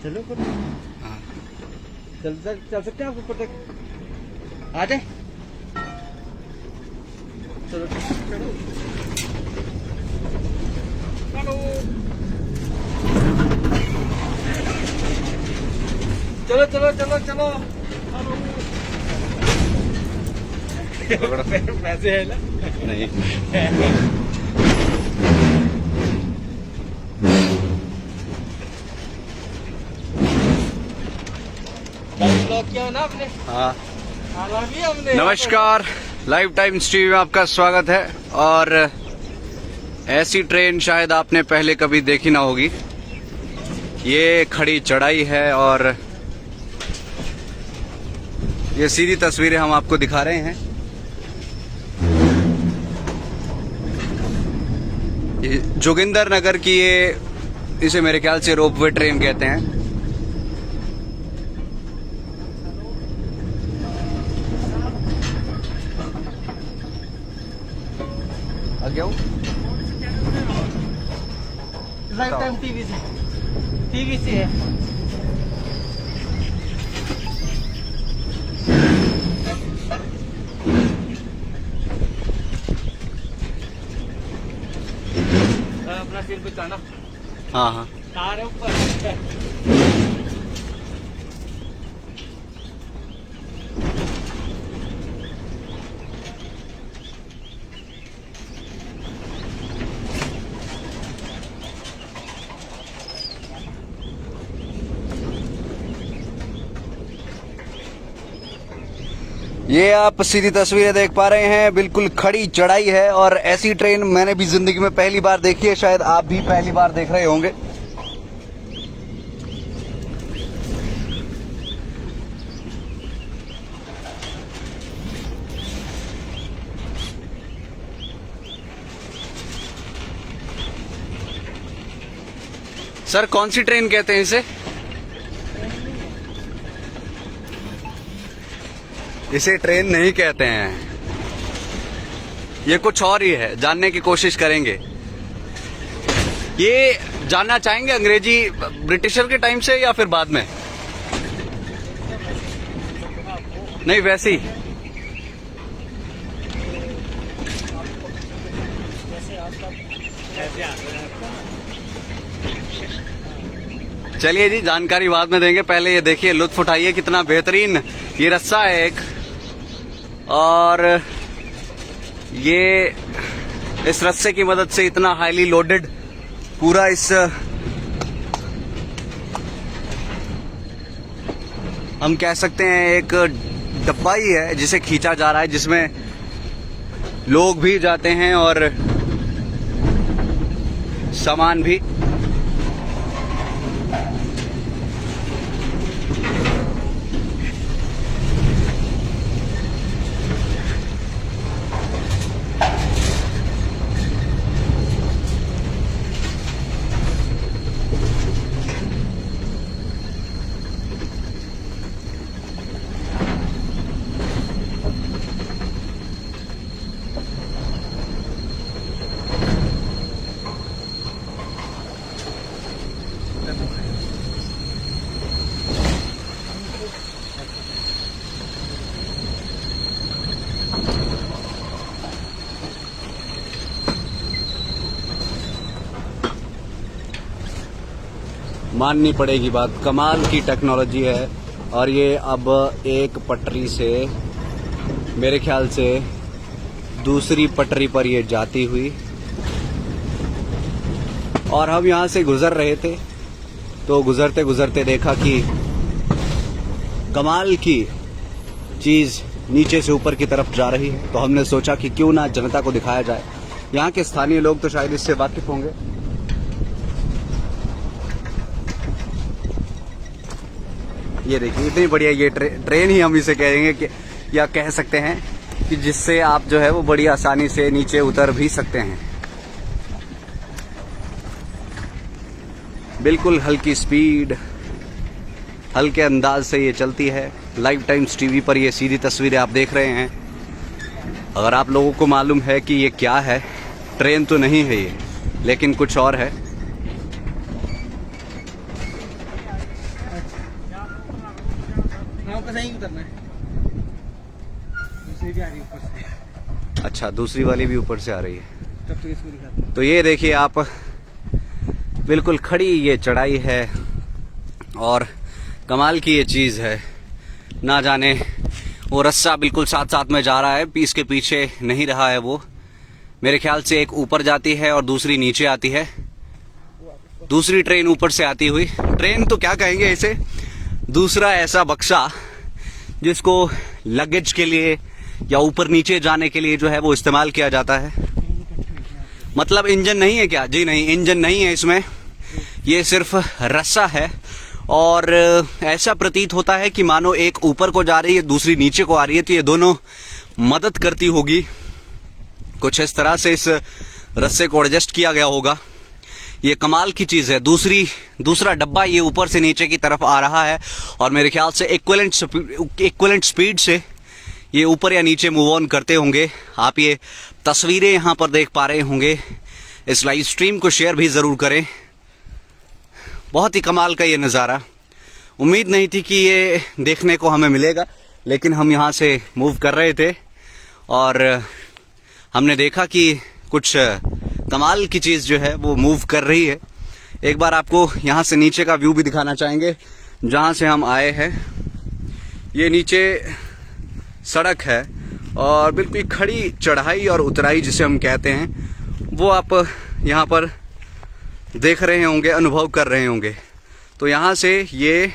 चलो हाँ चल सकते हैं आपको तक आ जाए। चलो चलो चलो चलो चलो चलो पैसे है ना? नहीं ब्लॉक किया ना आपने? हाँ हमने। नमस्कार, लाइव टाइम्स टीवी में आपका स्वागत है। और ऐसी ट्रेन शायद आपने पहले कभी देखी ना होगी। ये खड़ी चढ़ाई है और ये सीधी तस्वीरें हम आपको दिखा रहे हैं। ये जोगिंदर नगर की इसे मेरे ख्याल से रोपवे ट्रेन कहते हैं। आगे आओ। लाइव टाइम टीवी से है। अपना सिर पे जाना। हाँ हाँ तार है ऊपर। ये आप सीधी तस्वीरें देख पा रहे हैं, बिल्कुल खड़ी चढ़ाई है। और ऐसी ट्रेन मैंने भी जिंदगी में पहली बार देखी है, शायद आप भी पहली बार देख रहे होंगे। सर कौन सी ट्रेन कहते हैं इसे? इसे ट्रेन नहीं कहते हैं, ये कुछ और ही है। जानने की कोशिश करेंगे। ये जानना चाहेंगे अंग्रेजी ब्रिटिशर के टाइम से या फिर बाद में? नहीं वैसी। चलिए जी, जानकारी बाद में देंगे। पहले ये देखिए, लुत्फ उठाइए, कितना बेहतरीन ये रस्सा है एक। और ये इस रस्से की मदद से इतना हाईली लोडेड पूरा इस हम कह सकते हैं एक डब्बा ही है जिसे खींचा जा रहा है, जिसमें लोग भी जाते हैं और सामान भी। माननी पड़ेगी बात, कमाल की टेक्नोलॉजी है। और ये अब एक पटरी से मेरे ख्याल से दूसरी पटरी पर ये जाती हुई, और हम यहाँ से गुजर रहे थे तो गुजरते गुजरते देखा कि कमाल की चीज नीचे से ऊपर की तरफ जा रही है। तो हमने सोचा कि क्यों ना जनता को दिखाया जाए। यहाँ के स्थानीय लोग तो शायद इससे वाकिफ होंगे। ये देखिए, इतनी बढ़िया ये ट्रेन ही हम इसे कहेंगे कि, या कह सकते हैं कि जिससे आप जो है वो बड़ी आसानी से नीचे उतर भी सकते हैं। बिल्कुल हल्की स्पीड, हल्के अंदाज से ये चलती है। लाइव टाइम्स टीवी पर ये सीधी तस्वीरें आप देख रहे हैं। अगर आप लोगों को मालूम है कि ये क्या है, ट्रेन तो नहीं है ये, लेकिन कुछ और है। बस यहीं उतरना है। दूसरी भी आ रही है ऊपर से। अच्छा, दूसरी वाली भी ऊपर से आ रही है। तब तक इसको दिखाता हूँ। तो ये देखिए आप, बिल्कुल खड़ी ये चढ़ाई है और कमाल की ये चीज़ है। ना जाने वो रस्सा बिल्कुल साथ साथ में जा रहा है, इसके पीछे नहीं रहा है वो। मेरे ख्याल से एक ऊपर जाती है और दूसरी नीचे आती है। दूसरी ट्रेन ऊपर से आती हुई, ट्रेन तो क्या कहेंगे इसे, दूसरा ऐसा बक्सा जिसको लगेज के लिए या ऊपर नीचे जाने के लिए जो है वो इस्तेमाल किया जाता है। मतलब इंजन नहीं है क्या? जी नहीं, इंजन नहीं है इसमें, ये सिर्फ रस्सा है। और ऐसा प्रतीत होता है कि मानो एक ऊपर को जा रही है, दूसरी नीचे को आ रही है, तो ये दोनों मदद करती होगी। कुछ इस तरह से इस रस्से को एडजस्ट किया गया होगा। ये कमाल की चीज़ है। दूसरा डब्बा ये ऊपर से नीचे की तरफ आ रहा है और मेरे ख्याल से इक्विवेलेंट स्पीड से ये ऊपर या नीचे मूव ऑन करते होंगे। आप ये तस्वीरें यहाँ पर देख पा रहे होंगे। इस लाइव स्ट्रीम को शेयर भी ज़रूर करें। बहुत ही कमाल का ये नज़ारा, उम्मीद नहीं थी कि ये देखने को हमें मिलेगा, लेकिन हम यहाँ से मूव कर रहे थे और हमने देखा कि कुछ कमाल की चीज़ जो है वो मूव कर रही है। एक बार आपको यहाँ से नीचे का व्यू भी दिखाना चाहेंगे जहाँ से हम आए हैं। ये नीचे सड़क है और बिल्कुल खड़ी चढ़ाई और उतराई जिसे हम कहते हैं, वो आप यहाँ पर देख रहे होंगे, अनुभव कर रहे होंगे। तो यहाँ से ये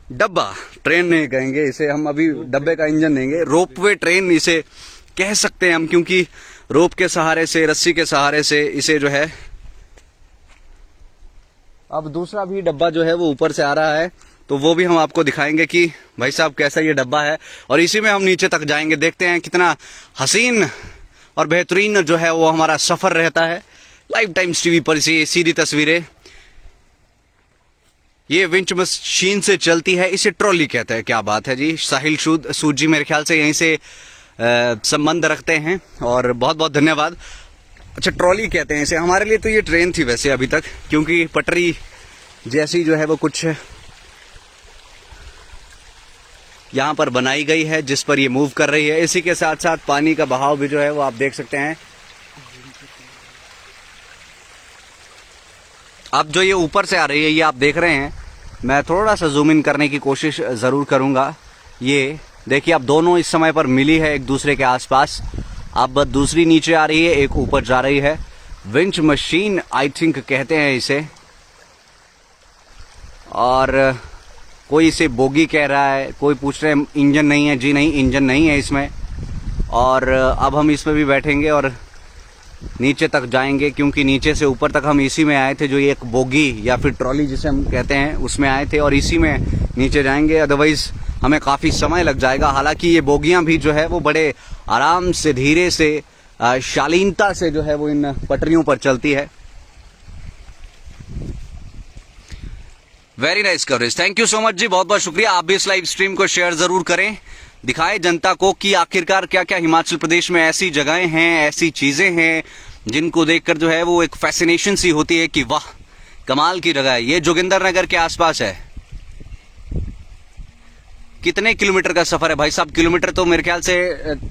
डब्बा, ट्रेन नहीं कहेंगे इसे हम, अभी डब्बे का इंजन देंगे, रोपवे ट्रेन इसे कह सकते हैं हम, क्योंकि रोप के सहारे से, रस्सी के सहारे से इसे जो है। अब दूसरा भी डब्बा जो है वो ऊपर से आ रहा है, तो वो भी हम आपको दिखाएंगे कि भाई साहब कैसा ये डब्बा है, और इसी में हम नीचे तक जाएंगे। देखते हैं कितना हसीन और बेहतरीन जो है वो हमारा सफर रहता है। लाइव टाइम्स टीवी पर इसी सीधी तस्वीरें। ये विंच मशीन से चलती है, इसे ट्रॉली कहते हैं। क्या बात है जी। साहिल सूद जी मेरे ख्याल से यहीं से संबंध रखते हैं और बहुत बहुत धन्यवाद। अच्छा, ट्रॉली कहते हैं इसे, हमारे लिए तो ये ट्रेन थी वैसे अभी तक, क्योंकि पटरी जैसी जो है वो कुछ यहाँ पर बनाई गई है जिस पर ये मूव कर रही है। इसी के साथ साथ पानी का बहाव भी जो है वो आप देख सकते हैं। अब जो ये ऊपर से आ रही है ये आप देख रहे हैं, मैं थोड़ा सा जूम इन करने की कोशिश ज़रूर करूँगा। ये देखिए, अब दोनों इस समय पर मिली है एक दूसरे के आसपास। अब दूसरी नीचे आ रही है, एक ऊपर जा रही है। विंच मशीन आई थिंक कहते हैं इसे, और कोई इसे बोगी कह रहा है, कोई पूछ रहे हैं इंजन नहीं है। जी नहीं, इंजन नहीं है इसमें। और अब हम इसमें भी बैठेंगे और नीचे तक जाएंगे, क्योंकि नीचे से ऊपर तक हम इसी में आए थे, जो ये एक बोगी या फिर ट्रॉली जिसे हम कहते हैं उसमें आए थे, और इसी में नीचे जाएंगे। अदरवाइज हमें काफ़ी समय लग जाएगा। हालांकि ये बोगियां भी जो है वो बड़े आराम से, धीरे से, शालीनता से जो है वो इन पटरियों पर चलती है। Very nice coverage, thank you so much जी, बहुत बहुत शुक्रिया। आप भी इस लाइव स्ट्रीम को शेयर जरूर करें, दिखाएं जनता को कि आखिरकार क्या क्या हिमाचल प्रदेश में ऐसी जगहें हैं, ऐसी चीजें हैं जिनको देखकर जो है वो एक फैसिनेशन सी होती है कि वाह कमाल की जगह है। ये जोगिंदरनगर के आसपास है। कितने किलोमीटर का सफर है भाई साहब? किलोमीटर तो मेरे ख्याल से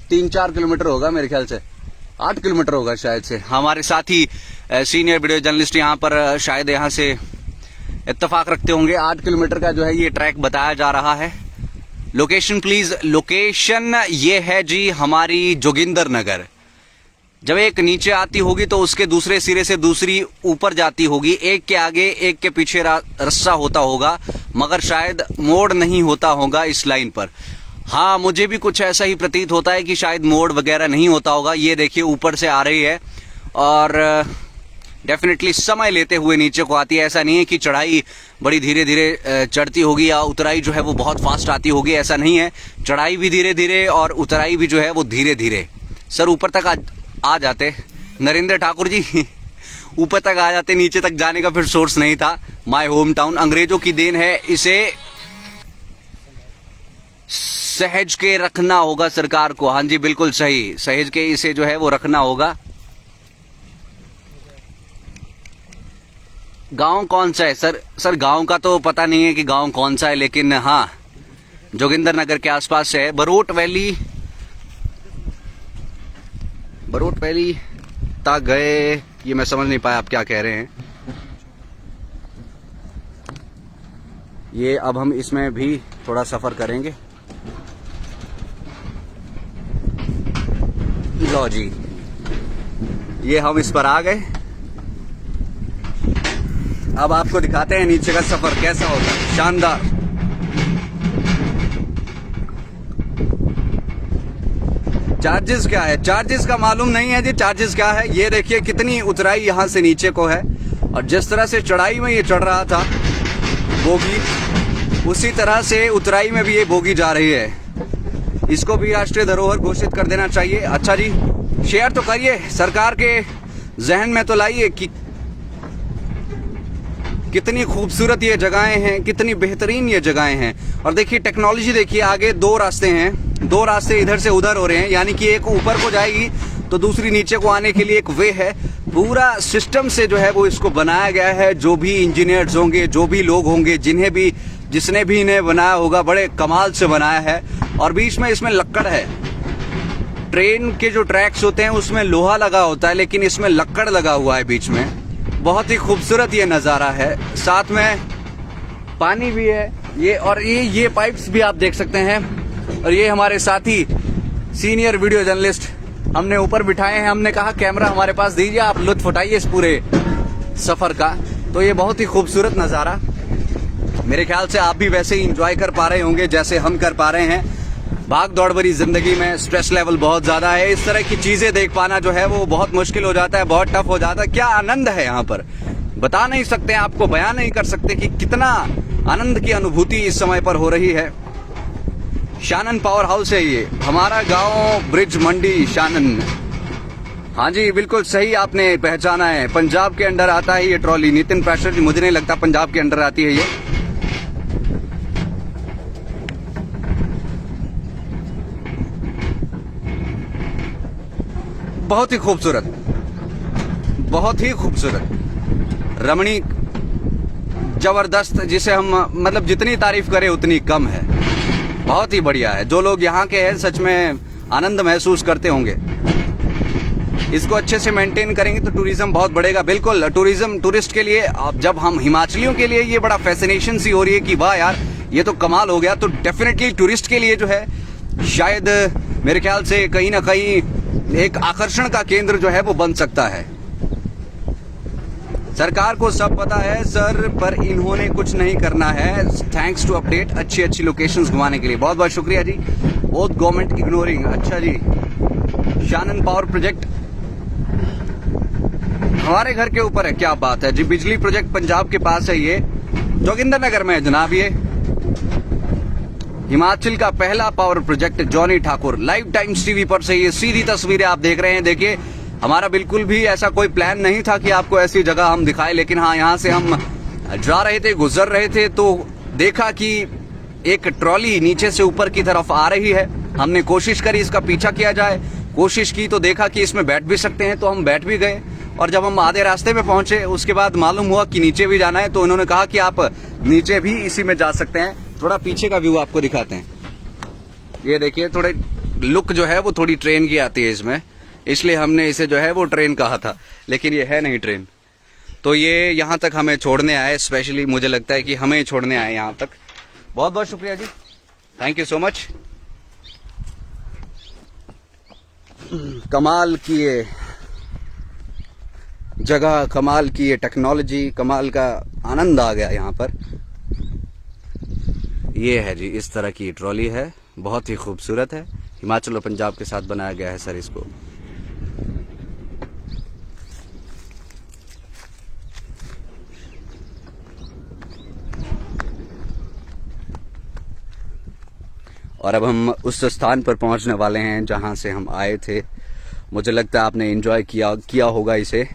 3-4 किलोमीटर होगा, मेरे ख्याल से 8 किलोमीटर होगा शायद से। हमारे साथ ही सीनियर वीडियो जर्नलिस्ट यहाँ पर शायद यहाँ से इत्तेफाक रखते होंगे। 8 किलोमीटर का जो है ये ट्रैक बताया जा रहा है। लोकेशन प्लीज, लोकेशन ये है जी हमारी जोगिंदरनगर। जब एक नीचे आती होगी तो उसके दूसरे सिरे से दूसरी ऊपर जाती होगी। एक के आगे एक के पीछे रस्सा होता होगा, मगर शायद मोड़ नहीं होता होगा इस लाइन पर। हाँ, मुझे भी कुछ ऐसा ही प्रतीत होता है कि शायद मोड़ वगैरह नहीं होता होगा। ये देखिए ऊपर से आ रही है और डेफिनेटली समय लेते हुए नीचे को आती है। ऐसा नहीं है कि चढ़ाई बड़ी धीरे धीरे चढ़ती होगी या उतराई जो है वो बहुत फास्ट आती होगी, ऐसा नहीं है। चढ़ाई भी धीरे धीरे और उतराई भी जो है वो धीरे धीरे। सर ऊपर तक आ जाते नरेंद्र ठाकुर जी, ऊपर तक आ जाते, नीचे तक जाने का फिर सोर्स नहीं था। माय होम टाउन अंग्रेजों की देन है, इसे सहेज के रखना होगा सरकार को। हाँ जी बिल्कुल सही, सहेज के इसे जो है वो रखना होगा। गांव कौन सा है सर? सर गांव का तो पता नहीं है कि गांव कौन सा है, लेकिन हाँ जोगिंदर नगर के आसपास से है। बरोट वैली तक गए, ये मैं समझ नहीं पाया आप क्या कह रहे हैं। ये अब हम इसमें भी थोड़ा सफर करेंगे। लो जी, ये हम इस पर आ गए। अब आपको दिखाते हैं नीचे का सफर कैसा होता है। शानदार। चार्जेस क्या है? चार्जेस का मालूम नहीं है जी, चार्जेस क्या है। ये देखिए कितनी उतराई यहाँ से नीचे को है, और जिस तरह से चढ़ाई में ये चढ़ रहा था बोगी, उसी तरह से उतराई में भी ये बोगी जा रही है। इसको भी राष्ट्रीय धरोहर घोषित कर देना चाहिए। अच्छा जी, शेयर तो करिए, सरकार के जहन में तो लाइए कि कितनी खूबसूरत ये जगहें हैं, कितनी बेहतरीन ये जगहें हैं। और देखिए टेक्नोलॉजी, देखिए आगे दो रास्ते हैं, दो रास्ते इधर से उधर हो रहे हैं, यानी कि एक ऊपर को जाएगी तो दूसरी नीचे को आने के लिए एक वे है। पूरा सिस्टम से जो है वो इसको बनाया गया है। जो भी इंजीनियर्स होंगे, जो भी लोग होंगे, जिसने भी इन्हें बनाया होगा, बड़े कमाल से बनाया है। और बीच में इसमें लक्कड़ है। ट्रेन के जो ट्रैक्स होते हैं उसमें लोहा लगा होता है, लेकिन इसमें लक्कड़ लगा हुआ है बीच में। बहुत ही खूबसूरत ये नज़ारा है। साथ में पानी भी है ये, और ये पाइप्स भी आप देख सकते हैं। और ये हमारे साथी सीनियर वीडियो जर्नलिस्ट हमने ऊपर बिठाए हैं। हमने कहा कैमरा हमारे पास दीजिए, आप लुत्फ उठाइए इस पूरे सफर का। तो ये बहुत ही खूबसूरत नज़ारा, मेरे ख्याल से आप भी वैसे ही इंजॉय कर पा रहे होंगे जैसे हम कर पा रहे हैं। भाग दौड़ भरी जिंदगी में स्ट्रेस लेवल बहुत ज्यादा है, इस तरह की चीजें देख पाना जो है वो बहुत मुश्किल हो जाता है, बहुत टफ हो जाता है। क्या आनंद है यहाँ पर, बता नहीं सकते, आपको बयान नहीं कर सकते कि कितना आनंद की अनुभूति इस समय पर हो रही है। शानन पावर हाउस है ये, हमारा गांव ब्रिज मंडी शानन। हाँ जी, बिल्कुल सही आपने पहचाना है, पंजाब के अंडर आता है ये ट्रॉली। नितिन प्रेशर जी, मुझे नहीं लगता पंजाब के अंडर आती है ये। बहुत ही खूबसूरत, बहुत ही खूबसूरत, रमणीक, जबरदस्त, जिसे हम मतलब जितनी तारीफ करें उतनी कम है। बहुत ही बढ़िया है। जो लोग यहाँ के हैं सच में आनंद महसूस करते होंगे। इसको अच्छे से मेंटेन करेंगे तो टूरिज्म बहुत बढ़ेगा। बिल्कुल, टूरिज्म टूरिस्ट के लिए, अब जब हम हिमाचलियों के लिए ये बड़ा फैसिनेशन सी हो रही है कि वाह यार ये तो कमाल हो गया, तो डेफिनेटली टूरिस्ट के लिए जो है शायद मेरे ख्याल से कहीं ना कहीं एक आकर्षण का केंद्र जो है वो बन सकता है। सरकार को सब पता है सर, पर इन्होंने कुछ नहीं करना है। थैंक्स टू अपडेट, अच्छी अच्छी लोकेशंस घुमाने के लिए बहुत बहुत शुक्रिया जी। Both government ignoring. अच्छा जी, शानन पावर प्रोजेक्ट हमारे घर के ऊपर है, क्या बात है जी। बिजली प्रोजेक्ट पंजाब के पास है, ये जोगिंदर नगर में है जनाब। ये हिमाचल का पहला power project Johnny Thakur. Live Times TV पर से ये सीधी तस्वीरें आप देख रहे हैं। देखिए, हमारा बिल्कुल भी ऐसा कोई प्लान नहीं था कि आपको ऐसी जगह हम दिखाएं, लेकिन हाँ, यहाँ से हम जा रहे थे, गुजर रहे थे, तो देखा कि एक ट्रॉली नीचे से ऊपर की तरफ आ रही है। हमने कोशिश करी इसका पीछा किया जाए, कोशिश की तो देखा कि इसमें बैठ भी सकते हैं, तो हम बैठ भी गए। और जब हम आधे रास्ते में पहुंचे उसके बाद मालूम हुआ कि नीचे भी जाना है, तो उन्होंने कहा कि आप नीचे भी इसी में जा सकते हैं। थोड़ा पीछे का व्यू आपको दिखाते हैं। ये देखिए, थोड़े लुक जो है वो थोड़ी ट्रेन की आती है इसमें, इसलिए हमने इसे जो है वो ट्रेन कहा था, लेकिन ये है नहीं ट्रेन। तो ये यहाँ तक हमें छोड़ने आए, स्पेशली मुझे लगता है कि हमें छोड़ने आए यहाँ तक। बहुत बहुत शुक्रिया जी, थैंक यू सो मच। कमाल की ये जगह, कमाल की ये टेक्नोलॉजी, कमाल का आनंद आ गया यहाँ पर। ये है जी, इस तरह की ट्रॉली है, बहुत ही खूबसूरत है। हिमाचल और पंजाब के साथ बनाया गया है सर इसको। और अब हम उस स्थान पर पहुंचने वाले हैं जहां से हम आए थे। मुझे लगता है आपने एंजॉय किया होगा इसे।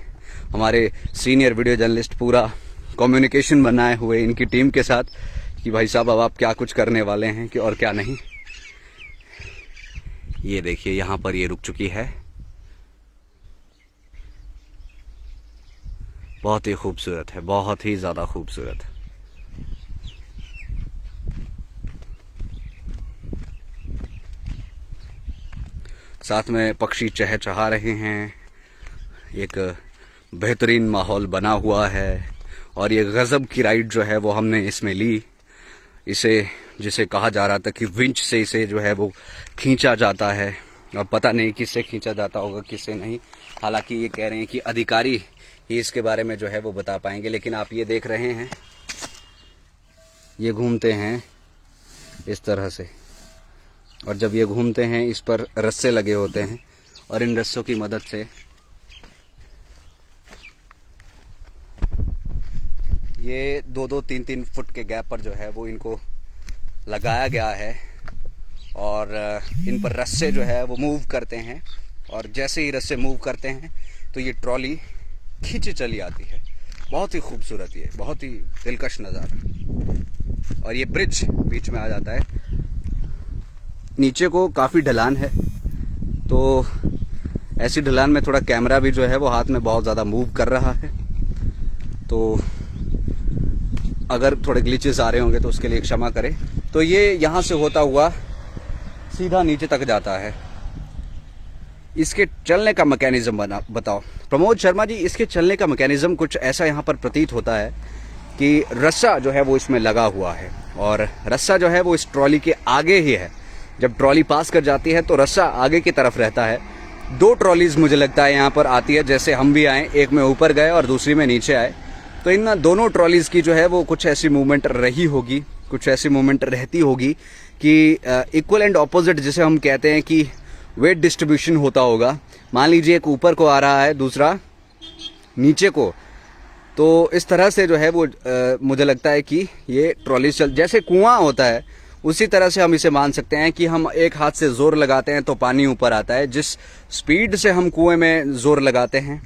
हमारे सीनियर वीडियो जर्नलिस्ट पूरा कम्युनिकेशन बनाए हुए इनकी टीम के साथ कि भाई साहब अब आप क्या कुछ करने वाले हैं कि और क्या नहीं। ये देखिए, यहाँ पर ये रुक चुकी है। बहुत ही खूबसूरत है, बहुत ही ज़्यादा खूबसूरत। साथ में पक्षी चहचहा रहे हैं, एक बेहतरीन माहौल बना हुआ है। और ये गजब की राइड जो है वो हमने इसमें ली। इसे जिसे कहा जा रहा था कि विंच से इसे जो है वो खींचा जाता है, अब पता नहीं किससे खींचा जाता होगा किससे नहीं। हालांकि ये कह रहे हैं कि अधिकारी ही इसके बारे में जो है वो बता पाएंगे। लेकिन आप ये देख रहे हैं, ये घूमते हैं इस तरह से, और जब ये घूमते हैं इस पर रस्से लगे होते हैं, और इन रस्सों की मदद से ये 2-2, 3-3 फुट के गैप पर जो है वो इनको लगाया गया है, और इन पर रस्से जो है वो मूव करते हैं, और जैसे ही रस्से मूव करते हैं तो ये ट्रॉली खींचे चली आती है। बहुत ही खूबसूरत, ये बहुत ही दिलकश नज़ारा। और ये ब्रिज बीच में आ जाता है। नीचे को काफ़ी ढलान है, तो ऐसी ढलान में थोड़ा कैमरा भी जो है वो हाथ में बहुत ज़्यादा मूव कर रहा है, तो अगर थोड़े ग्लिचेस आ रहे होंगे तो उसके लिए क्षमा करें। तो ये यहाँ से होता हुआ सीधा नीचे तक जाता है। इसके चलने का मैकेनिज्म बताओ प्रमोद शर्मा जी। इसके चलने का मैकेनिज्म कुछ ऐसा यहाँ पर प्रतीत होता है कि रस्सा जो है वो इसमें लगा हुआ है, और रस्सा जो है वो इस ट्रॉली के आगे ही है। जब ट्रॉली पास कर जाती है तो रस्सा आगे की तरफ रहता है। 2 ट्रॉलीज मुझे लगता है यहाँ पर आती है, जैसे हम भी आए, एक में ऊपर गए और दूसरी में नीचे आए। तो इन दोनों ट्रॉलीज की जो है वो कुछ ऐसी मूवमेंट रही होगी, कुछ ऐसी मूवमेंट रहती होगी कि इक्वल एंड ऑपोजिट, जिसे हम कहते हैं कि वेट डिस्ट्रीब्यूशन होता होगा। मान लीजिए एक ऊपर को आ रहा है, दूसरा नीचे को, तो इस तरह से जो है वो मुझे लगता है कि ये ट्रॉलीज जैसे कुआं होता है उसी तरह से हम इसे मान सकते हैं कि हम एक हाथ से जोर लगाते हैं तो पानी ऊपर आता है। जिस स्पीड से हम कुएं में जोर लगाते हैं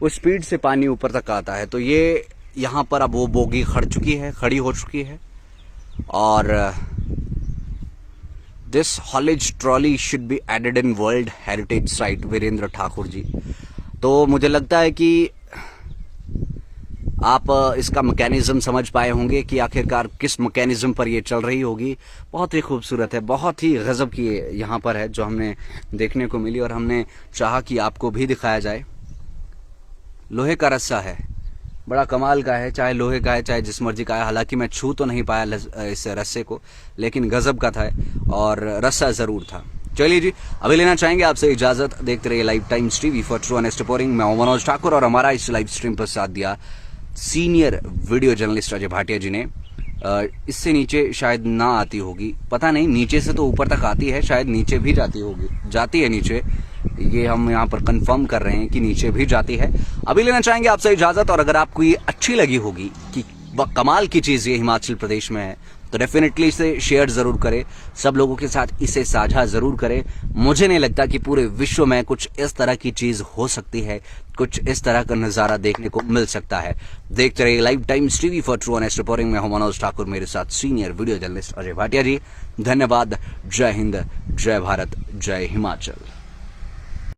उस स्पीड से पानी ऊपर तक आता है। तो ये यहाँ पर अब वो बोगी खड़ी हो चुकी है, और this haulage trolley should be added in world heritage site, Virendra Thakur ji. तो मुझे लगता है कि आप इसका मैकेनिज्म समझ पाए होंगे कि आखिरकार किस मैकेनिज्म पर ये चल रही होगी। बहुत ही खूबसूरत है, बहुत ही गजब की यहाँ पर है जो हमने देखने को मिली, और हमने चाहा कि आपको भी दिखाया जाए। लोहे का रस्सा है, बड़ा कमाल का है, चाहे लोहे का है चाहे जिस मर्जी का है। हालांकि मैं छू तो नहीं पाया इस रस्से को, लेकिन गजब का था और रस्सा जरूर था। चलिए जी, अभी लेना चाहेंगे आपसे इजाजत। देखते रहिए live Times TV for true honest reporting. मैं मनोज ठाकुर, और हमारा इस लाइव स्ट्रीम पर साथ दिया senior video journalist Ajay Bhatia ji ने। इससे नीचे शायद ना आती होगी, पता नहीं, नीचे से तो ऊपर तक आती है, शायद नीचे भी जाती होगी, जाती है नीचे, ये हम यहाँ पर कंफर्म कर रहे हैं कि नीचे भी जाती है। अभी लेना चाहेंगे आपसे इजाजत, और अगर आपको ये अच्छी लगी होगी कि कमाल की चीज़ ये हिमाचल प्रदेश में है तो डेफिनेटली इसे शेयर जरूर करें, सब लोगों के साथ इसे साझा जरूर करें। मुझे नहीं लगता कि पूरे विश्व में कुछ इस तरह की चीज हो सकती है, कुछ इस तरह का नजारा देखने को मिल सकता है। देखते रहिए live Times TV for true honest reporting. मैं हूं मनोज ठाकुर, मेरे साथ senior video journalist Ajay Bhatia ji. धन्यवाद। जय हिंद, जय भारत, जय हिमाचल।